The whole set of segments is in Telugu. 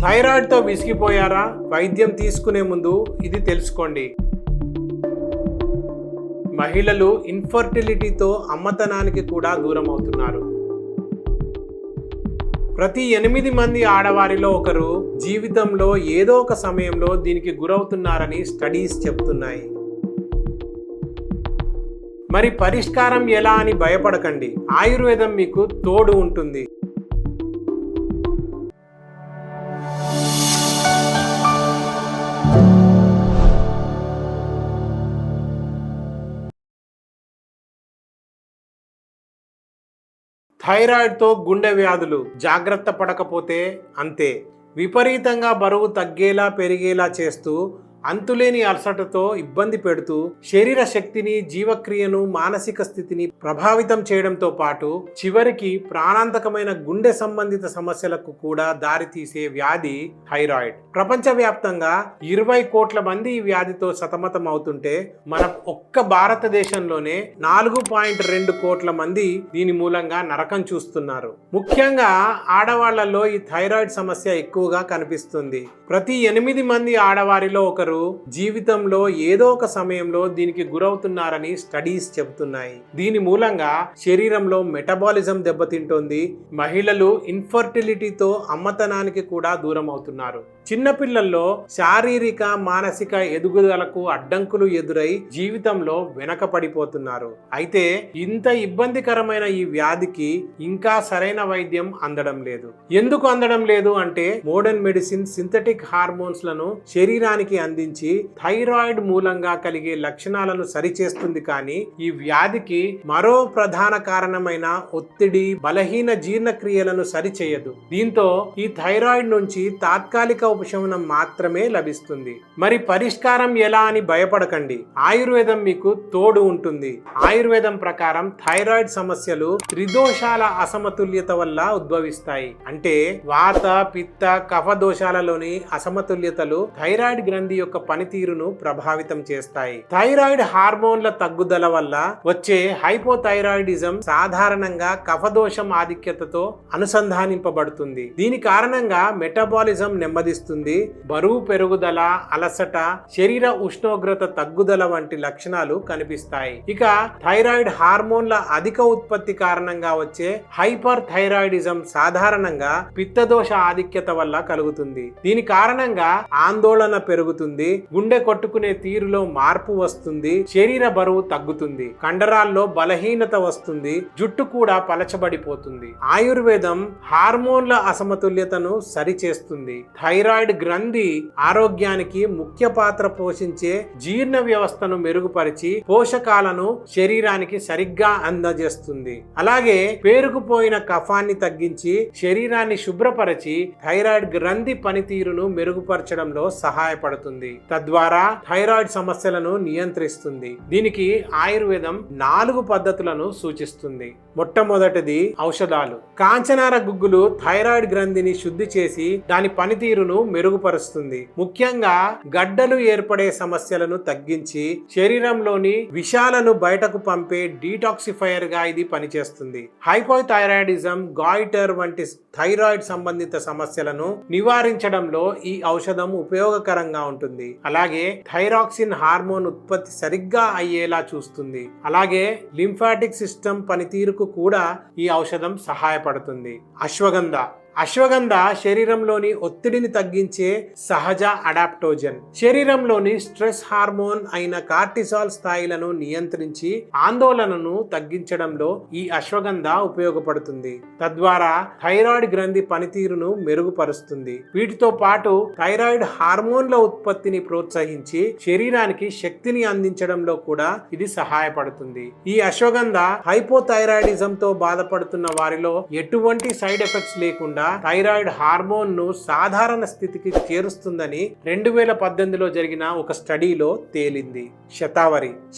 థైరాయిడ్తో విసిగిపోయారా? వైద్యం తీసుకునే ముందు ఇది తెలుసుకోండి. మహిళలు ఇన్ఫర్టిలిటీతో అమ్మతనానికి కూడా దూరం అవుతున్నారు. ప్రతి 8 మంది ఆడవారిలో ఒకరు జీవితంలో ఏదో ఒక సమయంలో దీనికి గురవుతున్నారని స్టడీస్ చెప్తున్నాయి. మరి పరిష్కారం ఎలా అని భయపడకండి. ఆయుర్వేదం మీకు తోడు ఉంటుంది. థైరాయిడ్తో గుండె వ్యాధులు. జాగ్రత్త పడకపోతే అంతే. విపరీతంగా బరువు తగ్గేలా పెరిగేలా చేస్తూ అంతులేని అలసటతో ఇబ్బంది పెడుతూ శరీర శక్తిని, జీవక్రియను, మానసిక స్థితిని ప్రభావితం చేయడంతో పాటు చివరికి ప్రాణాంతకమైన గుండె సంబంధిత సమస్యలకు కూడా దారితీసే వ్యాధి థైరాయిడ్. ప్రపంచవ్యాప్తంగా 20 కోట్ల మంది ఈ వ్యాధితో సతమతం అవుతుంటే మన ఒక్క భారతదేశంలోనే 4.2 కోట్ల మంది దీని మూలంగా నరకం చూస్తున్నారు. ముఖ్యంగా ఆడవాళ్లలో ఈ థైరాయిడ్ సమస్య ఎక్కువగా కనిపిస్తుంది. ప్రతి 8 మంది ఆడవారిలో ఒకరు జీవితంలో ఏదో ఒక సమయంలో దీనికి గురవుతున్నారని స్టడీస్ చెబుతున్నాయి. దీని మూలంగా శరీరంలో మెటబాలిజం దెబ్బతింటోంది. మహిళలు ఇన్ఫర్టిలిటీతో అమ్మతనానికి కూడా దూరం అవుతున్నారు. చిన్నపిల్లల్లో శారీరక, మానసిక ఎదుగుదలకు అడ్డంకులు ఎదురై జీవితంలో వెనకపడిపోతున్నారు. అయితే ఇంత ఇబ్బందికరమైన ఈ వ్యాధికి ఇంకా సరైన వైద్యం అందడం లేదు. ఎందుకు అందడం లేదు అంటే మోడర్న్ మెడిసిన్ సింథటిక్ హార్మోన్స్ లను శరీరానికి అందించి థైరాయిడ్ మూలంగా కలిగే లక్షణాలను సరిచేస్తుంది. కానీ ఈ వ్యాధికి మరో ప్రధాన కారణమైన ఒత్తిడి, బలహీన జీర్ణక్రియలను సరిచేయదు. దీంతో ఈ థైరాయిడ్ నుంచి తాత్కాలిక ఉపశమనం మాత్రమే లభిస్తుంది. మరి పరిష్కారం ఎలా అని భయపడకండి. ఆయుర్వేదం మీకు తోడు ఉంటుంది. ఆయుర్వేదం ప్రకారం థైరాయిడ్ సమస్యలు త్రిదోషాల అసమతుల్యత వల్ల ఉద్భవిస్తాయి. అంటే వాత, పిత్త, కఫ దోషాలలోని అసమతుల్యతలు థైరాయిడ్ గ్రంథి యొక్క పనితీరును ప్రభావితం చేస్తాయి. థైరాయిడ్ హార్మోన్ల తగ్గుదల వల్ల వచ్చే హైపోథైరాయిడిజం సాధారణంగా కఫదోషం ఆధిక్యతతో అనుసంధానింపబడుతుంది. దీని కారణంగా మెటబాలిజం నెమ్మదిస్తుంది. బరువు పెరుగుదల, అలసట, శరీర ఉష్ణోగ్రత తగ్గుదల వంటి లక్షణాలు కనిపిస్తాయి. ఇక థైరాయిడ్ హార్మోన్ల అధిక ఉత్పత్తి కారణంగా వచ్చే హైపర్ థైరాయిడిజం సాధారణంగా పిత్తదోష ఆధిక్యత వల్ల కలుగుతుంది. దీని కారణంగా ఆందోళన పెరుగుతుంది, గుండె కొట్టుకునే తీరులో మార్పు వస్తుంది, శరీర బరువు తగ్గుతుంది, కండరాల్లో బలహీనత వస్తుంది, జుట్టు కూడా పలచబడిపోతుంది. ఆయుర్వేదం హార్మోన్ల అసమతుల్యతను సరిచేస్తుంది. థైరాయిడ్ గ్రంథి ఆరోగ్యానికి ముఖ్య పాత్ర పోషించే జీర్ణ వ్యవస్థను మెరుగుపరిచి పోషకాలను శరీరానికి సరిగ్గా అందజేస్తుంది. అలాగే పేరుకుపోయిన కఫాన్ని తగ్గించి శరీరాన్ని శుభ్రపరిచి థైరాయిడ్ గ్రంథి పనితీరును మెరుగుపరచడంలో సహాయపడుతుంది. తద్వారా థైరాయిడ్ సమస్యలను నియంత్రిస్తుంది. దీనికి ఆయుర్వేదం 4 పద్ధతులను సూచిస్తుంది. మొట్టమొదటిది ఔషధాలు. కాంచనార గుగ్గులు థైరాయిడ్ గ్రంథిని శుద్ధి చేసి దాని పనితీరును మెరుగుపరుస్తుంది. ముఖ్యంగా గడ్డలు ఏర్పడే సమస్యలను తగ్గించి శరీరంలోని విషాలను బయటకు పంపే డీటాక్సిఫైయర్ గా ఇది పనిచేస్తుంది. హైపోథైరాయిడిజం, గాయిటర్ వంటి థైరాయిడ్ సంబంధిత సమస్యలను నివారించడంలో ఈ ఔషధం ఉపయోగకరంగా ఉంటుంది. అలాగే థైరాక్సిన్ హార్మోన్ ఉత్పత్తి సరిగ్గా అయ్యేలా చూస్తుంది. అలాగే లింఫాటిక్ సిస్టమ్ పనితీరుకు కూడా ఈ ఔషధం సహాయపడుతుంది. అశ్వగంధ శరీరంలోని ఒత్తిడిని తగ్గించే సహజ అడాప్టోజన్. శరీరంలోని స్ట్రెస్ హార్మోన్ అయిన కార్టిసాల్ స్థాయిలను నియంత్రించి ఆందోళనను తగ్గించడంలో ఈ అశ్వగంధ ఉపయోగపడుతుంది. తద్వారా థైరాయిడ్ గ్రంథి పనితీరును మెరుగుపరుస్తుంది. వీటితో పాటు థైరాయిడ్ హార్మోన్ల ఉత్పత్తిని ప్రోత్సహించి శరీరానికి శక్తిని అందించడంలో కూడా ఇది సహాయపడుతుంది. ఈ అశ్వగంధ హైపోథైరాయిడిజంతో బాధపడుతున్న వారిలో ఎటువంటి సైడ్ ఎఫెక్ట్స్ లేకుండా థైరాయిడ్ హార్మోన్ ను సాధారణ స్థితికి చేరుస్తుందని 2018లో జరిగిన ఒక స్టడీలో తేలింది.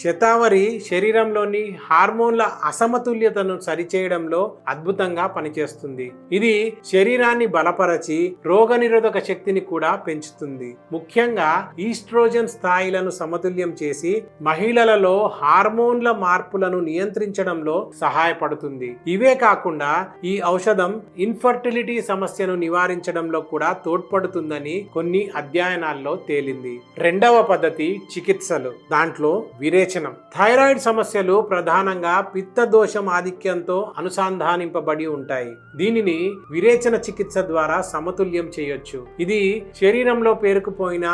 శతావరి శరీరంలోని హార్మోన్ల అసమతుల్యతను సరిచేయడంలో అద్భుతంగా పనిచేస్తుంది. ఇది శరీరాన్ని బలపరచి రోగనిరోధక శక్తిని కూడా పెంచుతుంది. ముఖ్యంగా ఈస్ట్రోజన్ స్థాయిలను సమతుల్యం చేసి మహిళలలో హార్మోన్ల మార్పులను నియంత్రించడంలో సహాయపడుతుంది. ఇవే కాకుండా ఈ ఔషధం ఇన్ఫర్టిలిటీ ఈ సమస్యను నివారించడంలో కూడా తోడ్పడుతుందని కొన్ని అధ్యయనాల్లో తేలింది. రెండవ పద్ధతి చికిత్సలు. దాంట్లో విరేచనం. థైరాయిడ్ సమస్యలు ప్రధానంగా పిత్త దోషం ఆధిక్యంతో అనుసంధానింపబడి ఉంటాయి. దీనిని విరేచన చికిత్స ద్వారా సమతుల్యం చేయొచ్చు. ఇది శరీరంలో పేరుకుపోయిన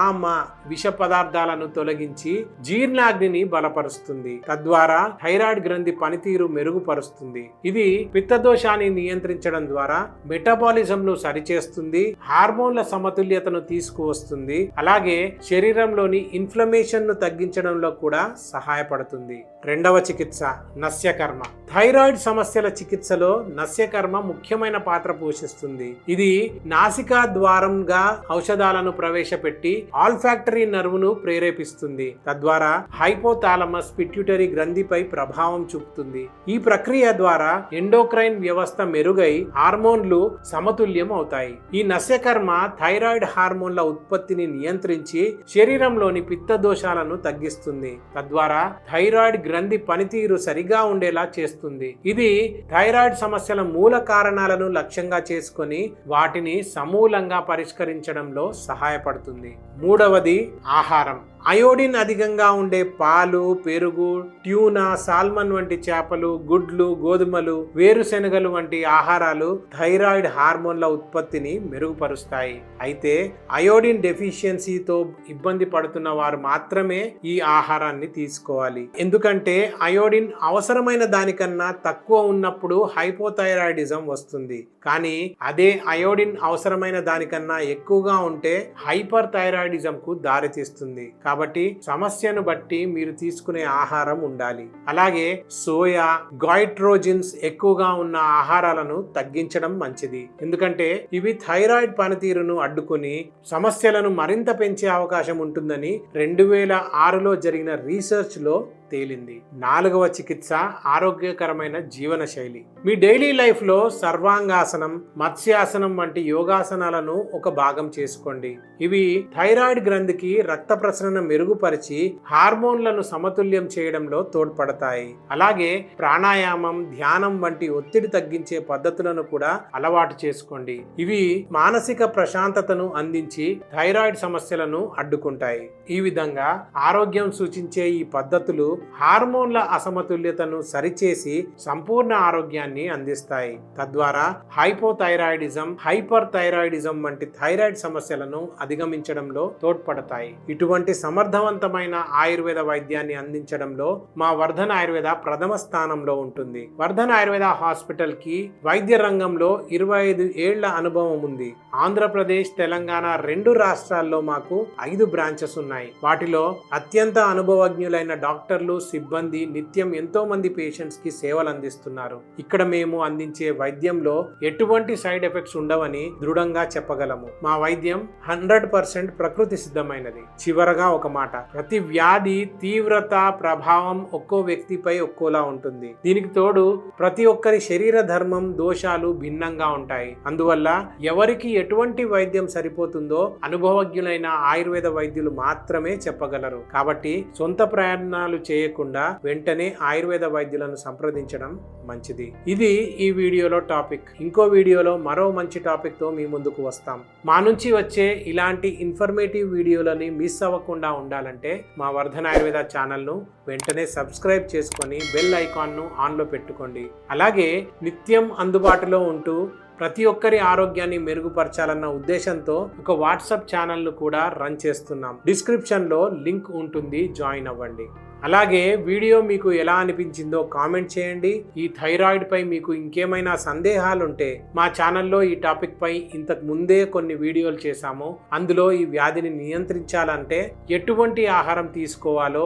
ఆమ విష పదార్థాలను తొలగించి జీర్ణాగ్నిని బలపరుస్తుంది. తద్వారా థైరాయిడ్ గ్రంథి పనితీరు మెరుగుపరుస్తుంది. ఇది పిత్త దోషాన్ని నియంత్రించడం ద్వారా మెటబాలిజం ను సరిచేస్తుంది, హార్మోన్ల సమతుల్యతను తీసుకువస్తుంది, అలాగే శరీరంలోని ఇన్ఫ్లమేషన్ ను తగ్గించడంలో కూడా సహాయపడుతుంది. రెండవ చికిత్స నస్యకర్మ. థైరాయిడ్ సమస్యల చికిత్సలో నస్యకర్మ ముఖ్యమైన పాత్ర పోషిస్తుంది. ఇది నాసికా ద్వారంగా ఔషధాలను ప్రవేశపెట్టి ఆల్ఫాక్టరీ నర్వును ప్రేరేపిస్తుంది. తద్వారా హైపోథాలమస్ పిట్యూటరీ గ్రంథిపై ప్రభావం చూపుతుంది. ఈ ప్రక్రియ ద్వారా ఎండోక్రైన్ వ్యవస్థ మెరుగై హార్మోన్లు సమతుల్యం అవుతాయి. ఈ నస్యకర్మ థైరాయిడ్ హార్మోన్ల ఉత్పత్తిని నియంత్రించి శరీరంలోని పిత్త దోషాలను తగ్గిస్తుంది. తద్వారా థైరాయిడ్ గ్రంథి పనితీరు సరిగా ఉండేలా చేస్తుంది. ఇది థైరాయిడ్ సమస్యల మూల కారణాలను లక్ష్యంగా చేసుకొని వాటిని సమూలంగా పరిష్కరించడంలో సహాయపడుతుంది. మూడవది ఆహారం. అయోడిన్ అధికంగా ఉండే పాలు, పెరుగు, ట్యూనా, సాల్మన్ వంటి చేపలు, గుడ్లు, గోధుమలు, వేరుశెనగలు వంటి ఆహారాలు థైరాయిడ్ హార్మోన్ల ఉత్పత్తిని మెరుగుపరుస్తాయి. అయితే అయోడిన్ డెఫిషియన్సీతో ఇబ్బంది పడుతున్న వారు మాత్రమే ఈ ఆహారాన్ని తీసుకోవాలి. ఎందుకంటే అయోడిన్ అవసరమైన దానికన్నా తక్కువ ఉన్నప్పుడు హైపోథైరాయిడిజం వస్తుంది. కానీ అదే అయోడిన్ అవసరమైన దానికన్నా ఎక్కువగా ఉంటే హైపర్ థైరాయిడిజం కు దారితీస్తుంది. కాబట్టి సమస్యను బట్టి మీరు తీసుకునే ఆహారం ఉండాలి. అలాగే సోయా, గైట్రోజిన్స్ ఎక్కువగా ఉన్న ఆహారాలను తగ్గించడం మంచిది. ఎందుకంటే ఇవి థైరాయిడ్ పనితీరును అడ్డుకొని సమస్యలను మరింత పెంచే అవకాశం ఉంటుందని 2006లో జరిగిన రీసెర్చ్ లో తేలింది. నాలుగవ చికిత్స ఆరోగ్యకరమైన జీవన శైలి. మీ డైలీ లైఫ్ లో సర్వాంగాసనం, మత్స్యాసనం వంటి యోగాసనాలను ఒక భాగం చేసుకోండి. ఇవి థైరాయిడ్ గ్రంథికి రక్త ప్రసరణ మెరుగుపరిచి హార్మోన్లను సమతుల్యం చేయడంలో తోడ్పడతాయి. అలాగే ప్రాణాయామం, ధ్యానం వంటి ఒత్తిడి తగ్గించే పద్ధతులను కూడా అలవాటు చేసుకోండి. ఇవి మానసిక ప్రశాంతతను అందించి థైరాయిడ్ సమస్యలను అడ్డుకుంటాయి. ఈ విధంగా ఆరోగ్యం సూచించే ఈ పద్ధతులు హార్మోన్ల అసమతుల్యతను సరిచేసి సంపూర్ణ ఆరోగ్యాన్ని అందిస్తాయి. తద్వారా హైపోథైరాయిడిజం, హైపర్ థైరాయిడిజం వంటి థైరాయిడ్ సమస్యలను అధిగమించడంలో తోడ్పడతాయి. ఇటువంటి సమర్థవంతమైన ఆయుర్వేద వైద్యాన్ని అందించడంలో మా వర్ధన్ ఆయుర్వేద ప్రథమ స్థానంలో ఉంటుంది. వర్ధన్ ఆయుర్వేద హాస్పిటల్ కి వైద్య రంగంలో 25 ఏళ్ల అనుభవం ఉంది. ఆంధ్రప్రదేశ్, తెలంగాణ 2 రాష్ట్రాల్లో మాకు 5 బ్రాంచెస్ ఉన్నాయి. వాటిలో అత్యంత అనుభవజ్ఞులైన డాక్టర్లు, సిబ్బంది నిత్యం ఎంతో మంది పేషెంట్స్ కి సేవలు అందిస్తున్నారు. ఇక్కడ మేము అందించే వైద్యంలో ఎటువంటి సైడ్ ఎఫెక్ట్స్ ఉండవని దృఢంగా చెప్పగలము. మా వైద్యం 100% ప్రకృతి సిద్ధమైనది. చివరగా ఒక మాట, ప్రతి వ్యాధి తీవ్రత, ప్రభావం ఒక్కో వ్యక్తిపై ఒక్కోలా ఉంటుంది. దీనికి తోడు ప్రతి ఒక్కరి శరీర ధర్మం, దోషాలు భిన్నంగా ఉంటాయి. అందువల్ల ఎవరికి ఎటువంటి వైద్యం సరిపోతుందో అనుభవజ్ఞులైన ఆయుర్వేద వైద్యులు మాత్రమే చెప్పగలరు. కాబట్టి సొంత ప్రయత్నాలు చేయకుండా వెంటనే ఆయుర్వేద వైద్యులను సంప్రదించడం మంచిది. ఇది ఈ వీడియోలో టాపిక్. ఇంకో వీడియోలో మరో మంచి టాపిక్ తో మీ ముందుకు వస్తాం. మా నుంచి వచ్చే ఇలాంటి ఇన్ఫర్మేటివ్ వీడియోలని మిస్ అవ్వకుండా ఉండాలంటే మా వర్ధన్ ఆయుర్వేద ఛానల్ ను వెంటనే సబ్స్క్రైబ్ చేసుకొని బెల్ ఐకాన్ ను ఆన్ లో పెట్టుకోండి. అలాగే నిత్యం అందుబాటులో ఉంటూ ప్రతి ఒక్కరి ఆరోగ్యాన్ని మెరుగుపరచాలన్న ఉద్దేశంతో ఒక వాట్సాప్ ఛానల్ను కూడా రన్ చేస్తున్నాం. డిస్క్రిప్షన్లో లింక్ ఉంటుంది, జాయిన్ అవ్వండి. అలాగే వీడియో మీకు ఎలా అనిపించిందో కామెంట్ చేయండి. ఈ థైరాయిడ్ పై మీకు ఇంకేమైనా సందేహాలుంటే మా ఛానల్లో ఈ టాపిక్ పై ఇంతకు ముందే కొన్ని వీడియోలు చేశాము. అందులో ఈ వ్యాధిని నియంత్రించాలంటే ఎటువంటి ఆహారం తీసుకోవాలో,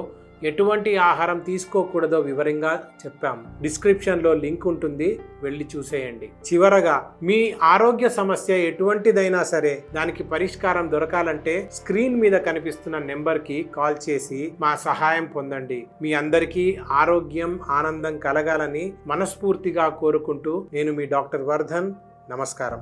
ఎటువంటి ఆహారం తీసుకోకూడదో వివరంగా చెప్పాము. డిస్క్రిప్షన్లో లింక్ ఉంటుంది, వెళ్ళి చూసేయండి. చివరగా మీ ఆరోగ్య సమస్య ఎటువంటిదైనా సరే దానికి పరిష్కారం దొరకాలంటే స్క్రీన్ మీద కనిపిస్తున్న నెంబర్కి కాల్ చేసి మా సహాయం పొందండి. మీ అందరికీ ఆరోగ్యం, ఆనందం కలగాలని మనస్ఫూర్తిగా కోరుకుంటూ నేను మీ డాక్టర్ వర్ధన్. నమస్కారం.